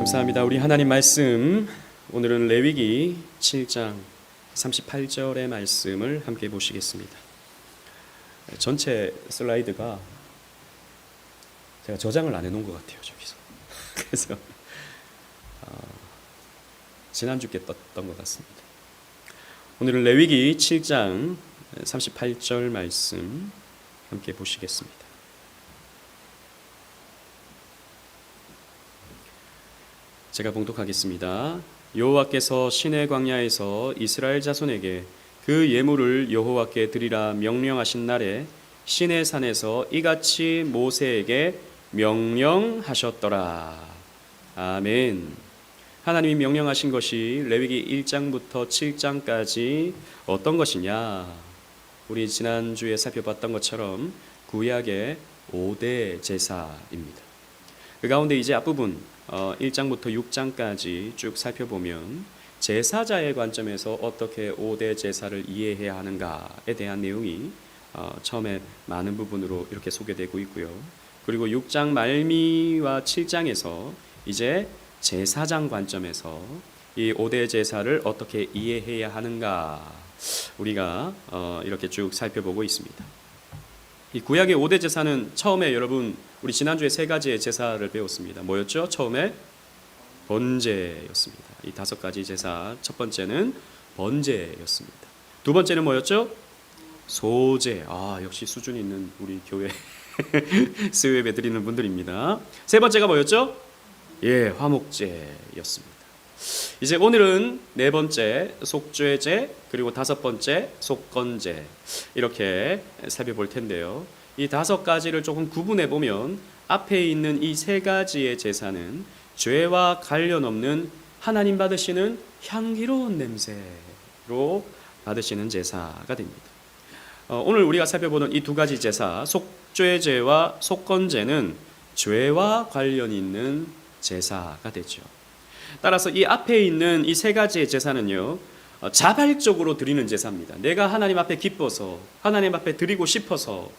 감사합니다. 우리 하나님 말씀, 오늘은 레위기 7장 38절의 말씀을 함께 보시겠습니다. 전체 슬라이드가 제가 저장을 안 해놓은 것 같아요, 저기서. 그래서 지난주께 떴던 것 같습니다. 오늘은 레위기 7장 38절 말씀 함께 보시겠습니다. 제가 봉독하겠습니다. 여호와께서 시내 광야에서 이스라엘 자손에게 그 예물을 여호와께 드리라 명령하신 날에 시내 산에서 이같이 모세에게 명령하셨더라. 아멘. 하나님이 명령하신 것이 레위기 1장부터 7장까지 어떤 것이냐? 우리 지난주에 살펴봤던 것처럼 구약의 5대 제사입니다. 그 가운데 이제 앞부분 1장부터 6장까지 쭉 살펴보면 제사자의 관점에서 어떻게 5대 제사를 이해해야 하는가에 대한 내용이 처음에 많은 부분으로 이렇게 소개되고 있고요. 그리고 6장 말미와 7장에서 이제 제사장 관점에서 이 5대 제사를 어떻게 이해해야 하는가 우리가 이렇게 쭉 살펴보고 있습니다. 이 구약의 5대 제사는 처음에 여러분 우리 지난주에 세 가지의 제사를 배웠습니다. 뭐였죠? 처음에 번제였습니다. 이 5가지 제사, 첫 번째는 번제였습니다. 두 번째는 뭐였죠? 소제. 역시 수준 있는 우리 교회 스웨베 드리는 분들입니다. 세 번째가 뭐였죠? 화목제였습니다. 이제 오늘은 네 번째 속죄제, 그리고 5번째 속건제, 이렇게 살펴볼 텐데요. 이 5가지를 조금 구분해 보면 앞에 있는 이 3가지의 제사는 죄와 관련 없는 하나님 받으시는 향기로운 냄새로 받으시는 제사가 됩니다. 오늘 우리가 살펴보는 이 2가지 제사, 속죄제와 속건제는 죄와 관련 있는 제사가 되죠. 따라서 이 앞에 있는 이 3가지의 제사는요, 자발적으로 드리는 제사입니다. 내가 하나님 앞에 기뻐서, 하나님 앞에 드리고 싶어서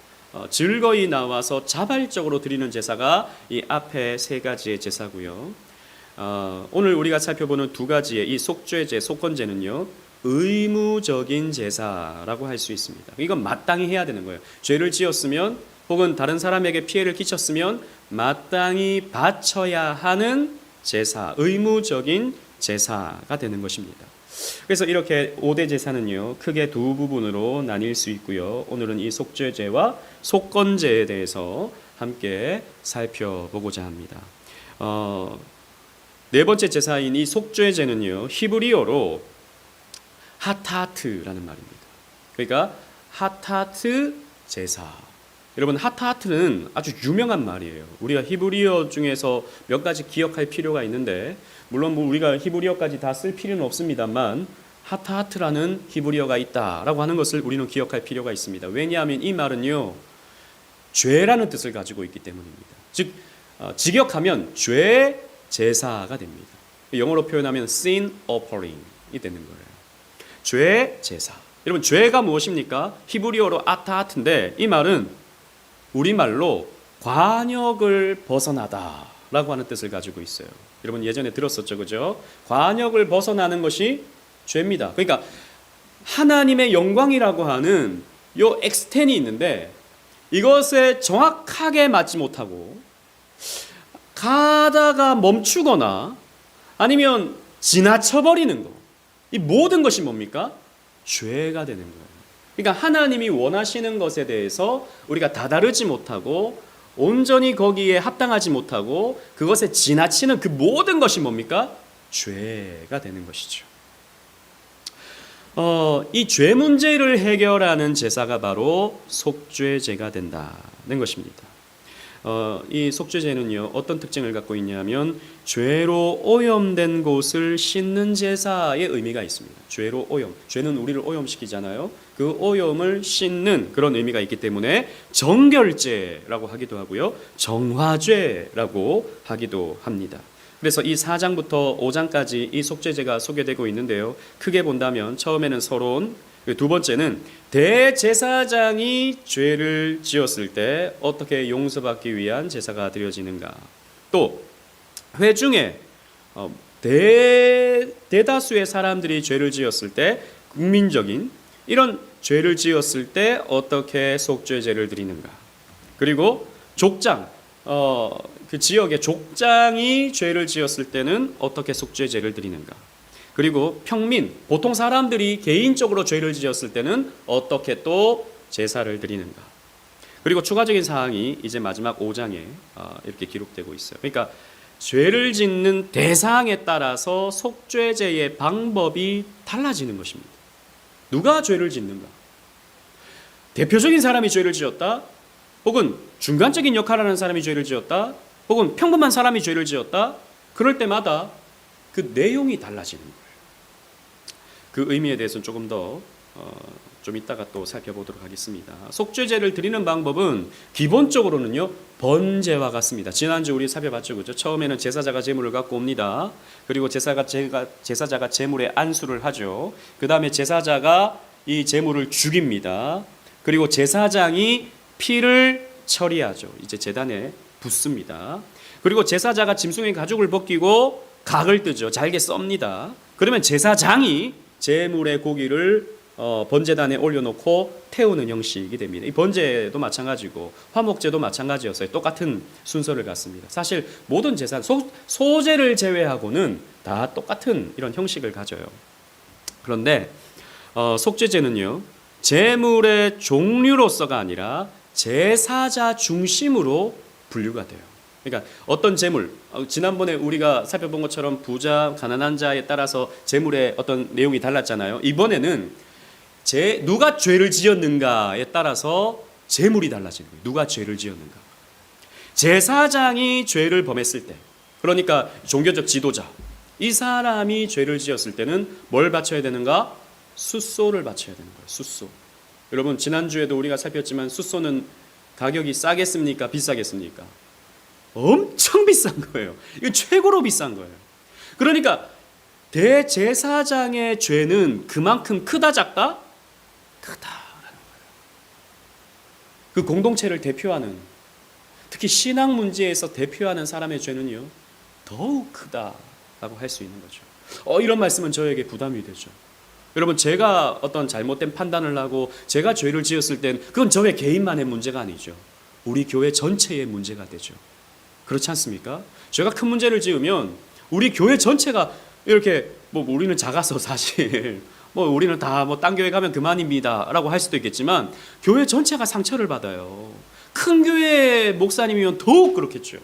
즐거이 나와서 자발적으로 드리는 제사가 이 앞에 3가지의 제사고요. 오늘 우리가 살펴보는 2가지의 이 속죄제, 속건제는요, 의무적인 제사라고 할 수 있습니다. 이건 마땅히 해야 되는 거예요. 죄를 지었으면 혹은 다른 사람에게 피해를 끼쳤으면 마땅히 바쳐야 하는 제사, 의무적인 제사가 되는 것입니다. 그래서 이렇게 5대 제사는요, 크게 2 부분으로 나뉠 수 있고요. 오늘은 이 속죄제와 속건제에 대해서 함께 살펴보고자 합니다. 네 번째 제사인 이 속죄제는요, 히브리어로 하타트라는 말입니다. 그러니까 하타트 제사. 여러분, 하타트는 아주 유명한 말이에요. 우리가 히브리어 중에서 몇 가지 기억할 필요가 있는데, 물론 우리가 히브리어까지 다 쓸 필요는 없습니다만 하타트라는 히브리어가 있다라고 하는 것을 우리는 기억할 필요가 있습니다. 왜냐하면 이 말은요, 죄라는 뜻을 가지고 있기 때문입니다. 즉 직역하면 죄 제사가 됩니다. 영어로 표현하면 sin offering이 되는 거예요. 죄 제사. 여러분, 죄가 무엇입니까? 히브리어로 아타트인데 이 말은 우리말로 관역을 벗어나다라고 하는 뜻을 가지고 있어요. 여러분 예전에 들었었죠, 그죠? 관역을 벗어나는 것이 죄입니다. 그러니까 하나님의 영광이라고 하는 요 엑스텐이 있는데 이것에 정확하게 맞지 못하고 가다가 멈추거나 아니면 지나쳐버리는 거, 이 모든 것이 뭡니까? 죄가 되는 거예요. 그러니까 하나님이 원하시는 것에 대해서 우리가 다다르지 못하고 온전히 거기에 합당하지 못하고 그것에 지나치는 그 모든 것이 뭡니까? 죄가 되는 것이죠. 이 죄 문제를 해결하는 제사가 바로 속죄제가 된다는 것입니다. 이 속죄제는요, 어떤 특징을 갖고 있냐면 죄로 오염된 곳을 씻는 제사의 의미가 있습니다. 죄로 오염, 죄는 우리를 오염시키잖아요. 그 오염을 씻는 그런 의미가 있기 때문에 정결제라고 하기도 하고요, 정화죄라고 하기도 합니다. 그래서 이 4장부터 5장까지 이 속죄제가 소개되고 있는데요, 크게 본다면 처음에는 서론, 두 번째는 대제사장이 죄를 지었을 때 어떻게 용서받기 위한 제사가 드려지는가, 또 회중에 대다수의 사람들이 죄를 지었을 때, 국민적인 이런 죄를 지었을 때 어떻게 속죄제를 드리는가. 그리고 족장, 그 지역의 족장이 죄를 지었을 때는 어떻게 속죄제를 드리는가. 그리고 평민, 보통 사람들이 개인적으로 죄를 지었을 때는 어떻게 또 제사를 드리는가. 그리고 추가적인 사항이 이제 마지막 5장에 이렇게 기록되고 있어요. 그러니까 죄를 짓는 대상에 따라서 속죄제의 방법이 달라지는 것입니다. 누가 죄를 짓는가? 대표적인 사람이 죄를 지었다, 혹은 중간적인 역할을 하는 사람이 죄를 지었다, 혹은 평범한 사람이 죄를 지었다. 그럴 때마다 그 내용이 달라지는 거예요. 그 의미에 대해서는 조금 더 좀 이따가 또 살펴보도록 하겠습니다. 속죄제를 드리는 방법은 기본적으로는요, 번제와 같습니다. 지난주 우리 살펴봤죠, 그죠? 처음에는 제사자가 제물을 갖고 옵니다. 그리고 제사자가 제물에 안수를 하죠. 그 다음에 제사자가 이 제물을 죽입니다. 그리고 제사장이 피를 처리하죠. 이제 제단에 붓습니다. 그리고 제사자가 짐승의 가죽을 벗기고 각을 뜨죠. 잘게 썹니다. 그러면 제사장이 제물의 고기를 번제단에 올려놓고 태우는 형식이 됩니다. 이 번제도 마찬가지고 화목제도 마찬가지였어요. 똑같은 순서를 갖습니다. 사실 모든 제사, 소제를 제외하고는 다 똑같은 이런 형식을 가져요. 그런데 속죄제는요, 제물의 종류로서가 아니라 제사자 중심으로 분류가 돼요. 그러니까 어떤 제물, 지난번에 우리가 살펴본 것처럼 부자, 가난한 자에 따라서 제물의 어떤 내용이 달랐잖아요. 이번에는 누가 죄를 지었는가에 따라서 제물이 달라지는 거예요. 누가 죄를 지었는가. 제사장이 죄를 범했을 때, 그러니까 종교적 지도자, 이 사람이 죄를 지었을 때는 뭘 바쳐야 되는가? 숫소를 바쳐야 되는 거예요. 숫소. 여러분, 지난주에도 우리가 살폈지만 숫소는 가격이 싸겠습니까? 비싸겠습니까? 엄청 비싼 거예요. 이거 최고로 비싼 거예요. 그러니까 대제사장의 죄는 그만큼 크다, 작다? 크다라는 거예요. 그 공동체를 대표하는, 특히 신앙 문제에서 대표하는 사람의 죄는요, 더욱 크다라고 할 수 있는 거죠. 이런 말씀은 저에게 부담이 되죠. 여러분, 제가 어떤 잘못된 판단을 하고 제가 죄를 지었을 땐 그건 저의 개인만의 문제가 아니죠. 우리 교회 전체의 문제가 되죠. 그렇지 않습니까? 제가 큰 문제를 지으면 우리 교회 전체가 이렇게, 우리는 작아서 사실 우리는 다 딴 교회 가면 그만입니다라고 할 수도 있겠지만 교회 전체가 상처를 받아요. 큰 교회 목사님이면 더욱 그렇겠죠.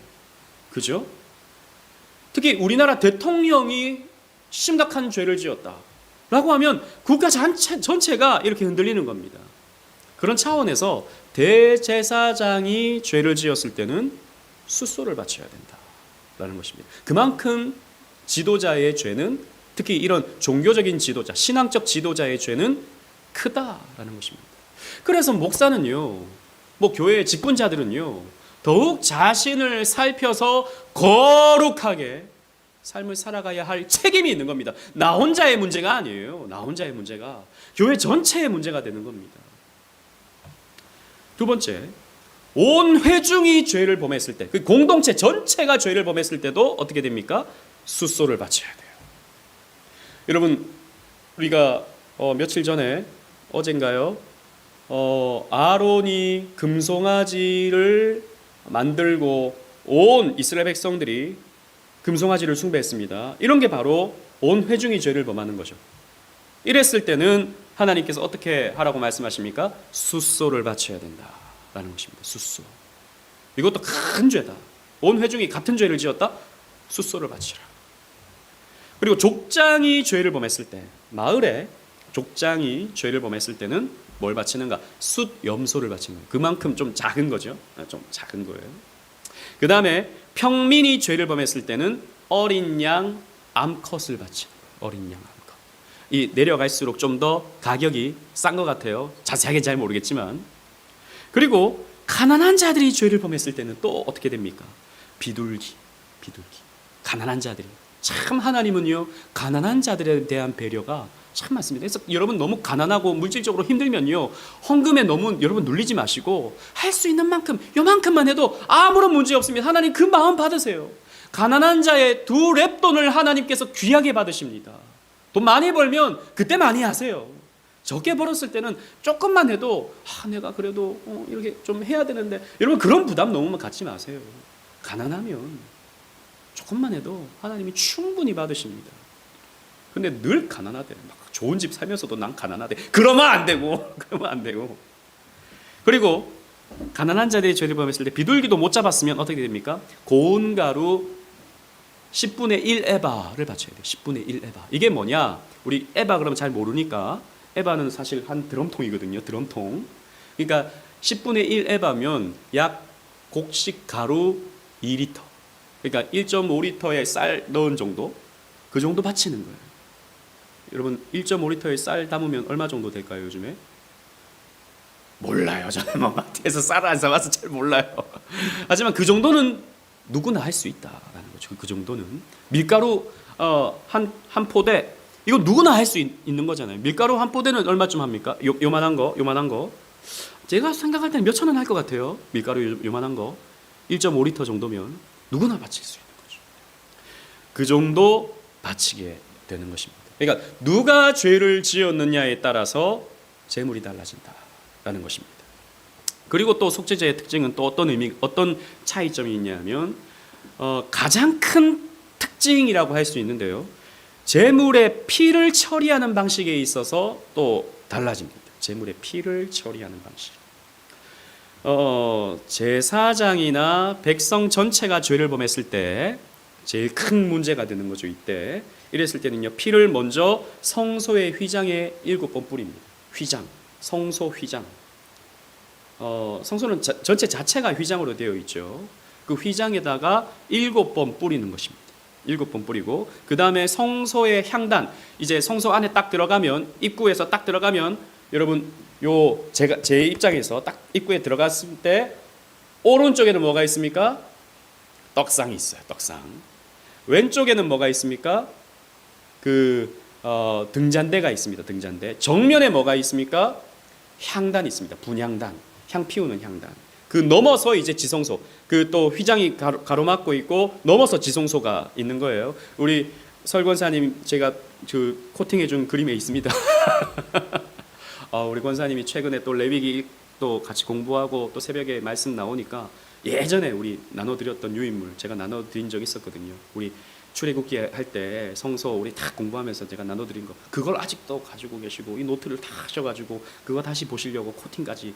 그죠? 특히 우리나라 대통령이 심각한 죄를 지었다라고 하면 국가 전체가 이렇게 흔들리는 겁니다. 그런 차원에서 대제사장이 죄를 지었을 때는 숫소를 바쳐야 된다라는 것입니다. 그만큼 지도자의 죄는, 특히 이런 종교적인 지도자, 신앙적 지도자의 죄는 크다라는 것입니다. 그래서 목사는요, 교회의 직분자들은요, 더욱 자신을 살펴서 거룩하게 삶을 살아가야 할 책임이 있는 겁니다. 나 혼자의 문제가 아니에요. 나 혼자의 문제가 교회 전체의 문제가 되는 겁니다. 두 번째, 온 회중이 죄를 범했을 때, 그 공동체 전체가 죄를 범했을 때도 어떻게 됩니까? 숫소를 바쳐야 돼요. 여러분, 우리가 며칠 전에, 어젠가요? 아론이 금송아지를 만들고 온 이스라엘 백성들이 금송아지를 숭배했습니다. 이런 게 바로 온 회중이 죄를 범하는 거죠. 이랬을 때는 하나님께서 어떻게 하라고 말씀하십니까? 숫소를 바쳐야 된다라는 것입니다. 숫소. 이것도 큰 죄다. 온 회중이 같은 죄를 지었다? 숫소를 바치라. 그리고 족장이 죄를 범했을 때, 마을에 족장이 죄를 범했을 때는 뭘 바치는가? 숫염소를 바치는 거예요. 그만큼 좀 작은 거죠. 좀 작은 거예요. 그 다음에 평민이 죄를 범했을 때는 어린 양 암컷을 바치는 거예요. 어린 양 암컷. 이 내려갈수록 좀 더 가격이 싼 것 같아요. 자세하게 잘 모르겠지만. 그리고 가난한 자들이 죄를 범했을 때는 또 어떻게 됩니까? 비둘기. 가난한 자들이. 참 하나님은요, 가난한 자들에 대한 배려가 참 많습니다. 그래서 여러분 너무 가난하고 물질적으로 힘들면요, 헌금에 너무 여러분 눌리지 마시고 할 수 있는 만큼, 요만큼만 해도 아무런 문제 없습니다. 하나님 그 마음 받으세요. 가난한 자의 두 렙돈을 하나님께서 귀하게 받으십니다. 돈 많이 벌면 그때 많이 하세요. 적게 벌었을 때는 조금만 해도 내가 그래도 이렇게 좀 해야 되는데, 여러분 그런 부담 너무 갖지 마세요. 가난하면 조금만 해도 하나님이 충분히 받으십니다. 근데 늘 가난하대. 막 좋은 집 살면서도 난 가난하대. 그러면 안 되고, 그러면 안 되고. 그리고 가난한 자들의 죄를 범했을 때 비둘기도 못 잡았으면 어떻게 됩니까? 고운 가루 10분의 1 에바를 바쳐야 돼요. 10분의 1 에바. 이게 뭐냐? 우리 에바 그러면 잘 모르니까, 에바는 사실 한 드럼통이거든요. 드럼통. 그러니까 10분의 1 에바면 약 곡식 가루 2리터. 그러니까 1.5리터의 쌀 넣은 정도? 그 정도 바치는 거예요. 여러분 1.5리터의 쌀 담으면 얼마 정도 될까요, 요즘에? 몰라요. 저는 뭐 마트에서 쌀을 안 사와서 잘 몰라요. 하지만 그 정도는 누구나 할 수 있다라는 거죠. 그 정도는 밀가루 한 포대, 이거 누구나 할 수 있는 거잖아요. 밀가루 한 포대는 얼마쯤 합니까? 요만한 거. 제가 생각할 때는 몇천 원 할 것 같아요. 밀가루 요만한 거 1.5리터 정도면 누구나 바칠 수 있는 거죠. 그 정도 바치게 되는 것입니다. 그러니까 누가 죄를 지었느냐에 따라서 재물이 달라진다라는 것입니다. 그리고 또 속죄제의 특징은 또 어떤 차이점이 있냐면 가장 큰 특징이라고 할 수 있는데요. 재물의 피를 처리하는 방식에 있어서 또 달라집니다. 재물의 피를 처리하는 방식. 제사장이나 백성 전체가 죄를 범했을 때 제일 큰 문제가 되는 거죠. 이때 이랬을 때는요, 피를 먼저 성소의 휘장에 7번 뿌립니다. 휘장, 성소 휘장. 성소는 전체 자체가 휘장으로 되어 있죠. 그 휘장에다가 7번 뿌리는 것입니다. 7번 뿌리고, 그 다음에 성소의 향단, 이제 성소 안에 딱 들어가면, 입구에서 딱 들어가면, 여러분 제 입장에서 딱 입구에 들어갔을 때 오른쪽에는 뭐가 있습니까? 떡상이 있어요. 떡상. 왼쪽에는 뭐가 있습니까? 등잔대가 있습니다. 등잔대. 정면에 뭐가 있습니까? 향단이 있습니다. 분향단. 향 피우는 향단. 그 넘어서 이제 지성소. 그 또 휘장이 가로막고 있고 넘어서 지성소가 있는 거예요. 우리 설권사님 제가 그 코팅해 준 그림에 있습니다. 우리 권사님이 최근에 또 레위기 또 같이 공부하고 또 새벽에 말씀 나오니까 예전에 우리 나눠드렸던 유인물 제가 나눠드린 적 있었거든요. 우리 출애굽기 할 때 성서 우리 다 공부하면서 제가 나눠드린 거, 그걸 아직도 가지고 계시고 이 노트를 다 하셔가지고 그거 다시 보시려고 코팅까지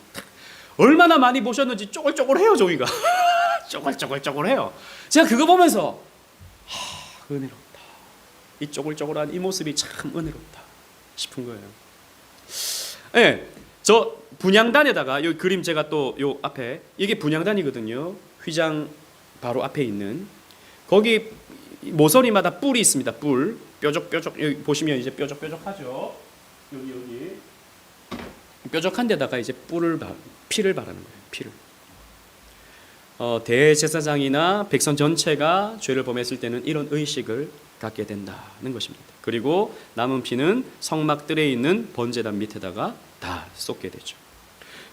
얼마나 많이 보셨는지 쪼글쪼글해요. 종이가 쪼글쪼글해요. 제가 그거 보면서 은혜롭다. 이 쪼글쪼글한 이 모습이 참 은혜롭다 싶은 거예요. 네, 저 분향단에다가 이 그림 제가 또 요 앞에 이게 분향단이거든요. 휘장 바로 앞에 있는 거기 모서리마다 뿔이 있습니다. 뿔 뾰족뾰족, 여기 보시면 이제 뾰족뾰족하죠. 여기 뾰족한 데다가 이제 피를 바르는 거예요. 피를. 대제사장이나 백성 전체가 죄를 범했을 때는 이런 의식을 갖게 된다는 것입니다. 그리고 남은 피는 성막들에 있는 번제단 밑에다가 다 쏟게 되죠.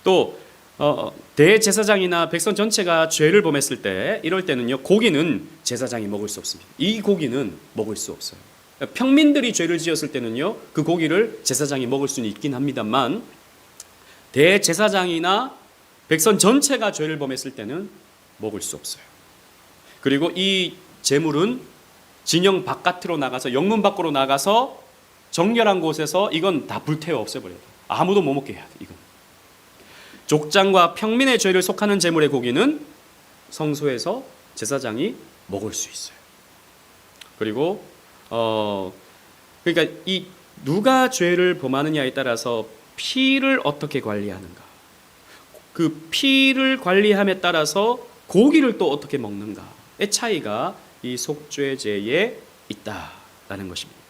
또 대제사장이나 백성 전체가 죄를 범했을 때, 이럴 때는요, 고기는 제사장이 먹을 수 없습니다. 이 고기는 먹을 수 없어요. 평민들이 죄를 지었을 때는요, 그 고기를 제사장이 먹을 수는 있긴 합니다만, 대제사장이나 백성 전체가 죄를 범했을 때는 먹을 수 없어요. 그리고 이 제물은 진영 바깥으로 나가서, 영문 밖으로 나가서 정결한 곳에서 이건 다 불태워 없애버려요. 아무도 못 먹게 해야 돼. 이건 족장과 평민의 죄를 속하는 제물의 고기는 성소에서 제사장이 먹을 수 있어요. 그리고 그러니까 이 누가 죄를 범하느냐에 따라서 피를 어떻게 관리하는가, 그 피를 관리함에 따라서 고기를 또 어떻게 먹는가의 차이가 이 속죄제에 있다라는 것입니다.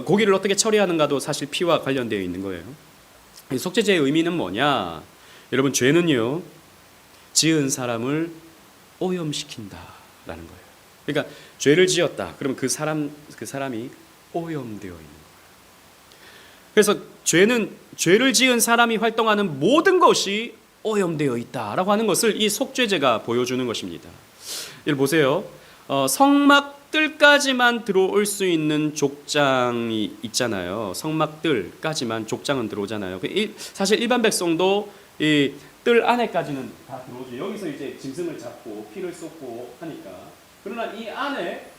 고기를 어떻게 처리하는가도 사실 피와 관련되어 있는 거예요. 속죄제의 의미는 뭐냐? 여러분, 죄는요, 지은 사람을 오염시킨다라는 거예요. 그러니까 죄를 지었다. 그러면 그 사람이 오염되어 있는 거예요. 그래서 죄를 지은 사람이 활동하는 모든 것이 오염되어 있다라고 하는 것을 이 속죄제가 보여주는 것입니다. 여러분 보세요. 성막들까지만 들어올 수 있는 족장이 있잖아요. 성막들까지만 족장은 들어오잖아요. 사실 일반 백성도 이 뜰 안에까지는 다 들어오죠. 여기서 이제 짐승을 잡고 피를 쏟고 하니까. 그러나 이 안에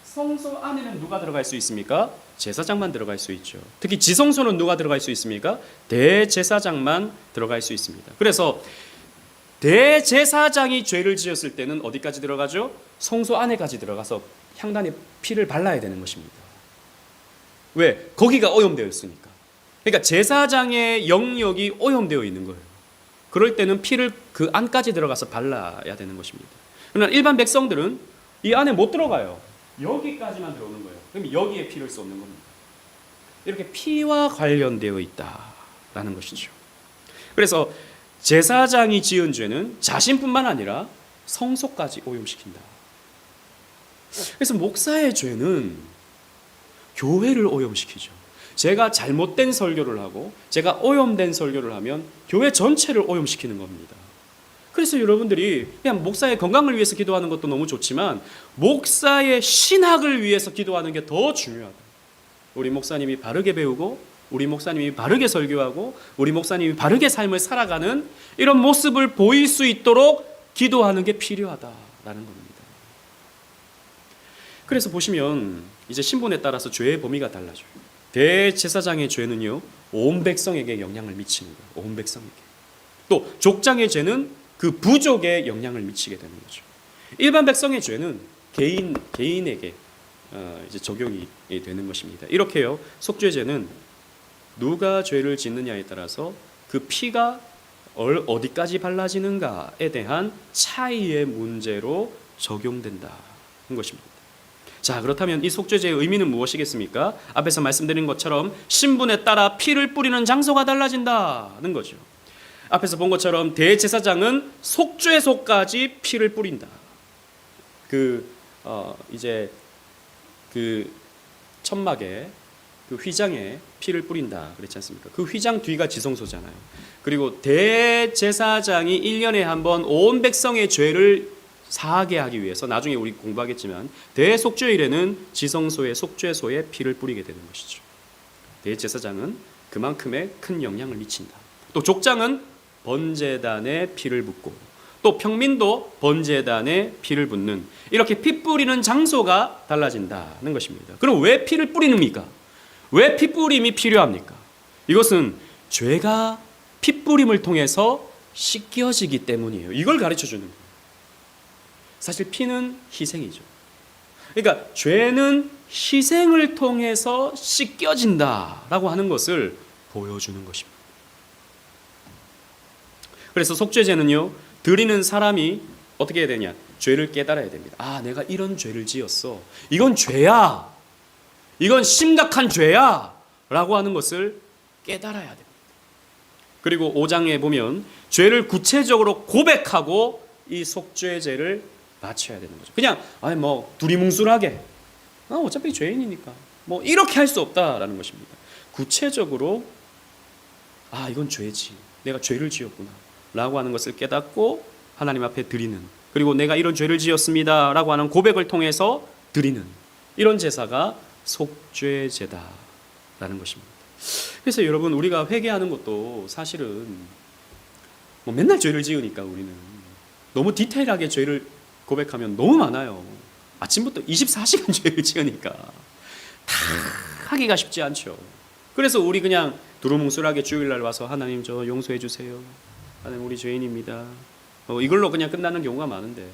성소 안에는 누가 들어갈 수 있습니까? 제사장만 들어갈 수 있죠. 특히 지성소는 누가 들어갈 수 있습니까? 대제사장만 들어갈 수 있습니다. 그래서 대제사장이 죄를 지었을 때는 어디까지 들어가죠? 성소 안에까지 들어가서 향단에 피를 발라야 되는 것입니다. 왜? 거기가 오염되어 있으니까. 그러니까 제사장의 영역이 오염되어 있는 거예요. 그럴 때는 피를 그 안까지 들어가서 발라야 되는 것입니다. 그러나 일반 백성들은 이 안에 못 들어가요. 여기까지만 들어오는 거예요. 그럼 여기에 피를 쏟는 겁니다. 이렇게 피와 관련되어 있다라는 것이죠. 그래서 제사장이 지은 죄는 자신뿐만 아니라 성소까지 오염시킨다. 그래서 목사의 죄는 교회를 오염시키죠. 제가 잘못된 설교를 하고 제가 오염된 설교를 하면 교회 전체를 오염시키는 겁니다. 그래서 여러분들이 그냥 목사의 건강을 위해서 기도하는 것도 너무 좋지만 목사의 신학을 위해서 기도하는 게 더 중요하다. 우리 목사님이 바르게 배우고 우리 목사님이 바르게 설교하고 우리 목사님이 바르게 삶을 살아가는 이런 모습을 보일 수 있도록 기도하는 게 필요하다라는 겁니다. 그래서 보시면 이제 신분에 따라서 죄의 범위가 달라져요. 대제사장의 죄는요, 온 백성에게 영향을 미치는 거예요. 온 백성에게. 또 족장의 죄는 그 부족에 영향을 미치게 되는 거죠. 일반 백성의 죄는 개인에게 이제 적용이 되는 것입니다. 이렇게요, 속죄죄는 누가 죄를 짓느냐에 따라서 그 피가 어디까지 발라지는가에 대한 차이의 문제로 적용된다는 것입니다. 자, 그렇다면 이 속죄죄의 의미는 무엇이겠습니까? 앞에서 말씀드린 것처럼 신분에 따라 피를 뿌리는 장소가 달라진다는 거죠. 앞에서 본 것처럼 대제사장은 속죄소까지 피를 뿌린다. 이제 그 천막에 그 휘장에 피를 뿌린다 그랬지 않습니까? 그 휘장 뒤가 지성소잖아요. 그리고 대제사장이 1년에 한 번 온 백성의 죄를 사하게 하기 위해서 나중에 우리 공부하겠지만 대속죄일에는 지성소의 속죄소에 피를 뿌리게 되는 것이죠. 대제사장은 그만큼의 큰 영향을 미친다. 또 족장은 번제단에 피를 붓고 또 평민도 번제단에 피를 붓는 이렇게 피 뿌리는 장소가 달라진다는 것입니다. 그럼 왜 피를 뿌리는입니까? 왜 피 뿌림이 필요합니까? 이것은 죄가 피 뿌림을 통해서 씻겨지기 때문이에요. 이걸 가르쳐 주는 거예요. 사실 피는 희생이죠. 그러니까 죄는 희생을 통해서 씻겨진다라고 하는 것을 보여주는 것입니다. 그래서 속죄죄는요, 드리는 사람이 어떻게 해야 되냐? 죄를 깨달아야 됩니다. 아, 내가 이런 죄를 지었어. 이건 죄야. 이건 심각한 죄야. 라고 하는 것을 깨달아야 됩니다. 그리고 5장에 보면 죄를 구체적으로 고백하고 이 속죄죄를 바쳐야 되는 거죠. 그냥 두리뭉술하게 어차피 죄인이니까 이렇게 할 수 없다라는 것입니다. 구체적으로 이건 죄지. 내가 죄를 지었구나. 라고 하는 것을 깨닫고 하나님 앞에 드리는, 그리고 내가 이런 죄를 지었습니다. 라고 하는 고백을 통해서 드리는 이런 제사가 속죄제다라는 것입니다. 그래서 여러분, 우리가 회개하는 것도 사실은 맨날 죄를 지으니까 우리는 너무 디테일하게 죄를 고백하면 너무 많아요. 아침부터 24시간 죄를 지으니까 다 하기가 쉽지 않죠. 그래서 우리 그냥 두루뭉술하게 주일날 와서 하나님 저 용서해 주세요. 하나님 우리 죄인입니다. 이걸로 그냥 끝나는 경우가 많은데,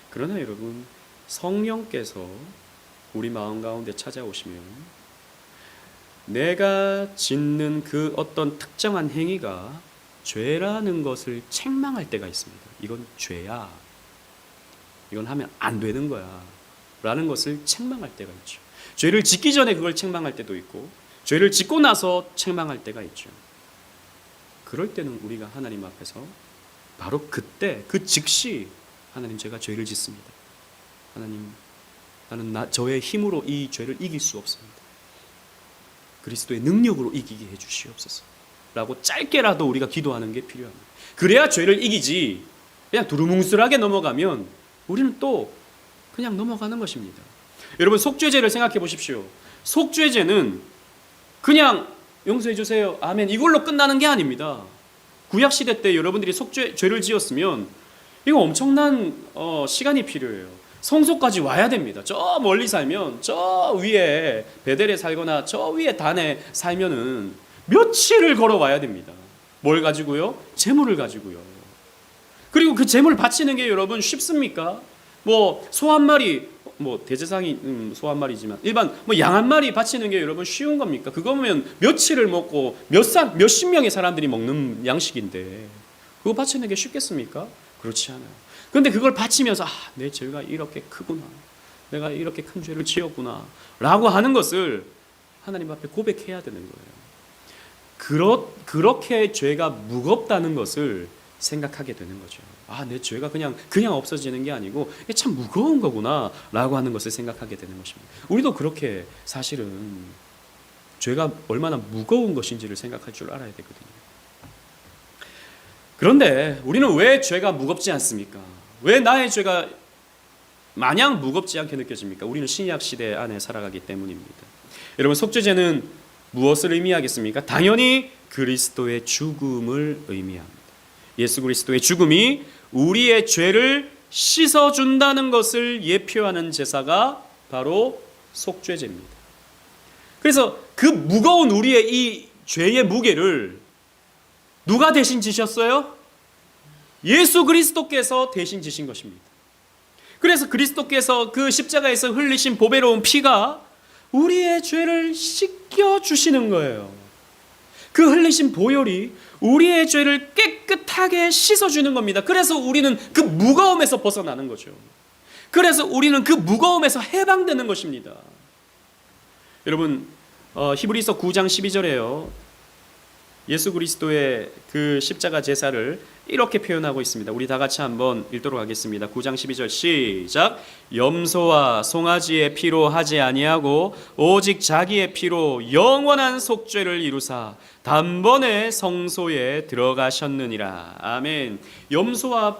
그러나 여러분, 성령께서 우리 마음 가운데 찾아오시면 내가 짓는 그 어떤 특정한 행위가 죄라는 것을 책망할 때가 있습니다. 이건 죄야. 이건 하면 안 되는 거야. 라는 것을 책망할 때가 있죠. 죄를 짓기 전에 그걸 책망할 때도 있고, 죄를 짓고 나서 책망할 때가 있죠. 그럴 때는 우리가 하나님 앞에서 바로 그때, 그 즉시 하나님, 제가 죄를 짓습니다. 하나님, 나는 저의 힘으로 이 죄를 이길 수 없습니다. 그리스도의 능력으로 이기게 해주시옵소서. 라고 짧게라도 우리가 기도하는 게 필요합니다. 그래야 죄를 이기지, 그냥 두루뭉술하게 넘어가면 우리는 또 그냥 넘어가는 것입니다. 여러분, 속죄제를 생각해 보십시오. 속죄제는 그냥 용서해 주세요, 아멘, 이걸로 끝나는 게 아닙니다. 구약시대 때 여러분들이 죄를 지었으면 이거 엄청난 시간이 필요해요. 성소까지 와야 됩니다. 저 멀리 살면, 저 위에 베델에 살거나 저 위에 단에 살면은 며칠을 걸어와야 됩니다. 뭘 가지고요? 재물을 가지고요. 그리고 그 재물 바치는 게 여러분 쉽습니까? 뭐 소 한 마리, 뭐 대제사장이 소 한 마리지만 일반 뭐 양 한 마리 바치는 게 여러분 쉬운 겁니까? 그거면 며칠을 먹고 몇십 명의 사람들이 먹는 양식인데 그거 바치는 게 쉽겠습니까? 그렇지 않아요. 그런데 그걸 바치면서 내 죄가 이렇게 크구나, 내가 이렇게 큰 죄를 지었구나 라고 하는 것을 하나님 앞에 고백해야 되는 거예요. 그렇게 죄가 무겁다는 것을 생각하게 되는 거죠. 내 죄가 그냥 없어지는 게 아니고 이게 참 무거운 거구나 라고 하는 것을 생각하게 되는 것입니다. 우리도 그렇게 사실은 죄가 얼마나 무거운 것인지를 생각할 줄 알아야 되거든요. 그런데 우리는 왜 죄가 무겁지 않습니까? 왜 나의 죄가 마냥 무겁지 않게 느껴집니까? 우리는 신약 시대 안에 살아가기 때문입니다. 여러분, 속죄제는 무엇을 의미하겠습니까? 당연히 그리스도의 죽음을 의미합니다. 예수 그리스도의 죽음이 우리의 죄를 씻어준다는 것을 예표하는 제사가 바로 속죄제입니다. 그래서 그 무거운 우리의 이 죄의 무게를 누가 대신 지셨어요? 예수 그리스도께서 대신 지신 것입니다. 그래서 그리스도께서 그 십자가에서 흘리신 보배로운 피가 우리의 죄를 씻겨주시는 거예요. 그 흘리신 보혈이 우리의 죄를 깨끗하게 씻어주는 겁니다. 그래서 우리는 그 무거움에서 벗어나는 거죠. 그래서 우리는 그 무거움에서 해방되는 것입니다. 여러분, 히브리서 9장 12절에요. 예수 그리스도의 그 십자가 제사를 이렇게 표현하고 있습니다. 우리 다 같이 한번 읽도록 하겠습니다. 9장 12절 시작. 염소와 송아지의 피로 하지 아니하고 오직 자기의 피로 영원한 속죄를 이루사 단번에 성소에 들어가셨느니라. 아멘. 염소와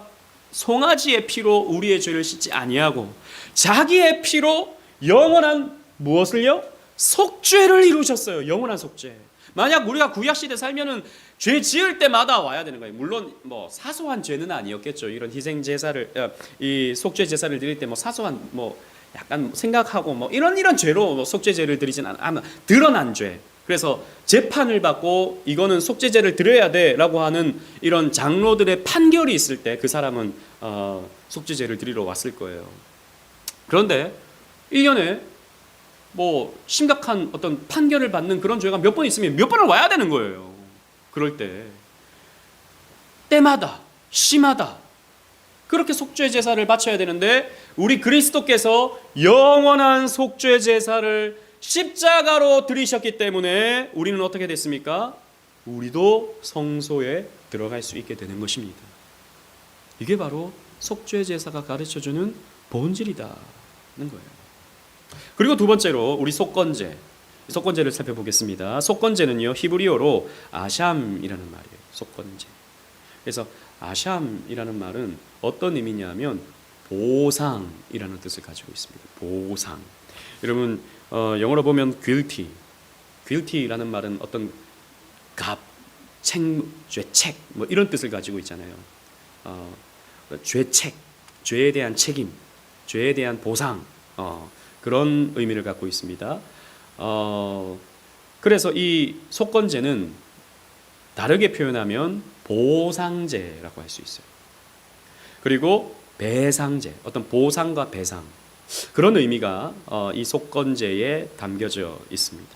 송아지의 피로 우리의 죄를 씻지 아니하고 자기의 피로 영원한 무엇을요? 속죄를 이루셨어요. 영원한 속죄. 만약 우리가 구약시대 살면은 죄 지을 때마다 와야 되는 거예요. 물론 뭐 사소한 죄는 아니었겠죠. 이런 희생 제사를, 이 속죄 제사를 드릴 때 뭐 사소한 뭐 약간 생각하고 뭐 이런 죄로 뭐 속죄제를 드리진 않아. 드러난 죄. 그래서 재판을 받고 이거는 속죄제를 드려야 돼라고 하는 이런 장로들의 판결이 있을 때 그 사람은 속죄제를 드리러 왔을 거예요. 그런데 1년에 뭐 심각한 어떤 판결을 받는 그런 죄가 몇 번 있으면 몇 번을 와야 되는 거예요. 그럴 때마다 시마다 그렇게 속죄 제사를 바쳐야 되는데 우리 그리스도께서 영원한 속죄 제사를 십자가로 드리셨기 때문에 우리는 어떻게 됐습니까? 우리도 성소에 들어갈 수 있게 되는 것입니다. 이게 바로 속죄 제사가 가르쳐주는 본질이다는 거예요. 그리고 두 번째로 우리 속건제를 살펴보겠습니다. 속건제는요, 히브리어로 아샴이라는 말이에요. 속건제. 그래서 아샴이라는 말은 어떤 의미냐면 보상이라는 뜻을 가지고 있습니다. 보상. 여러분, 영어로 보면 guilty라는 말은 어떤 죄책 뭐 이런 뜻을 가지고 있잖아요. 죄책, 죄에 대한 책임, 죄에 대한 보상, 그런 의미를 갖고 있습니다. 그래서 이 속건제는 다르게 표현하면 보상제라고 할 수 있어요. 그리고 배상제, 어떤 보상과 배상, 그런 의미가 이 속건제에 담겨져 있습니다.